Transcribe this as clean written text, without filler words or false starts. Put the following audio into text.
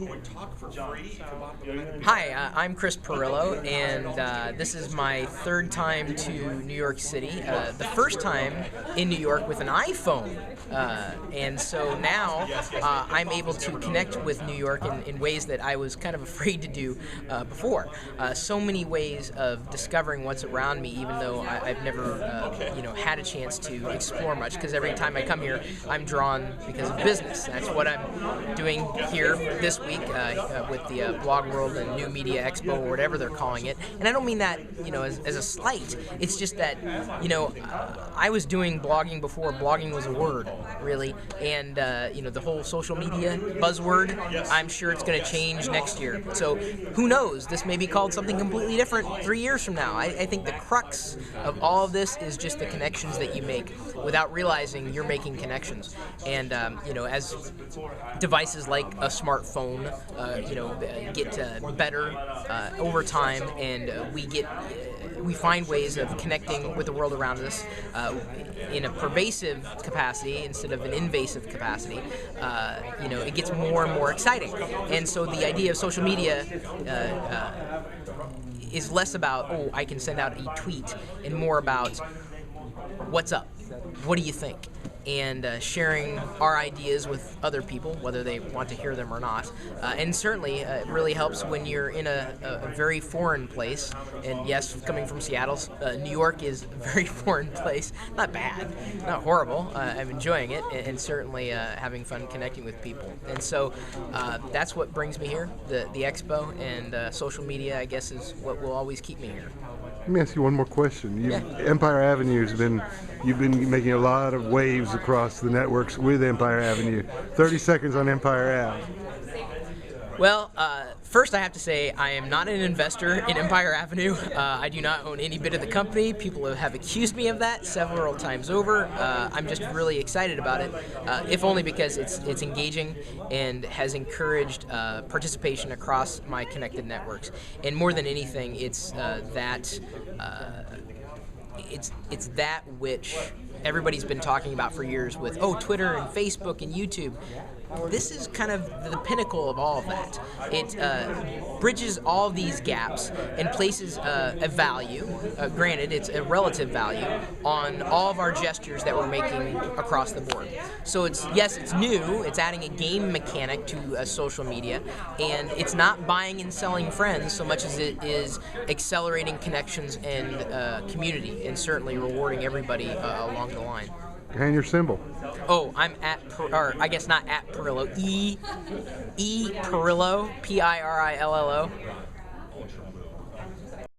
who would talk for free. Hi, I'm Chris Pirillo, and this is my third time to New York City. The first time in New York with an iPhone, and so now I'm able to connect with New York in ways that I was kind of afraid to do before. So many ways of discovering what's around me, even though I've never had a chance to explore much, because every time I come here, I'm drawn because of business. That's what I'm doing here this week with the Blog World and New Media Expo, or whatever they're calling it. And I don't mean that as a slight. It's just that I was doing blogging before blogging was a word, really, and the whole social media buzzword. I'm sure it's going to change next year. So who knows? This may be called something completely different 3 years from now. I think the crux of all of this is just the connections that you make without realizing you're making connections. And as devices like a smartphone get better over time, and we find ways of connecting with the world around us in a pervasive capacity instead of an invasive capacity. It gets more and more exciting. And so the idea of social media is less about, I can send out a tweet, and more about what's up, what do you think? And sharing our ideas with other people, whether they want to hear them or not. And certainly it really helps when you're in a very foreign place. And yes, coming from Seattle, New York is a very foreign place. Not bad, not horrible. I'm enjoying it, and certainly having fun connecting with people. And so that's what brings me here, the expo, and social media, I guess, is what will always keep me here. Let me ask you one more question. Empire Avenue you've been making a lot of waves across the networks with Empire Avenue. 30 seconds on Empire Ave. Well, first I have to say I am not an investor in Empire Avenue. I do not own any bit of the company. People have accused me of that several times over. I'm just really excited about it, if only because it's engaging and has encouraged participation across my connected networks. And more than anything, it's that which everybody's been talking about for years with Twitter and Facebook and YouTube. This is kind of the pinnacle of all of that. It bridges all of these gaps and places a value, granted it's a relative value, on all of our gestures that we're making across the board. So it's new, it's adding a game mechanic to social media, and it's not buying and selling friends so much as it is accelerating connections and community, and certainly rewarding everybody along the line. And your symbol. I'm or I guess not at Pirillo. E Pirillo, Pirillo.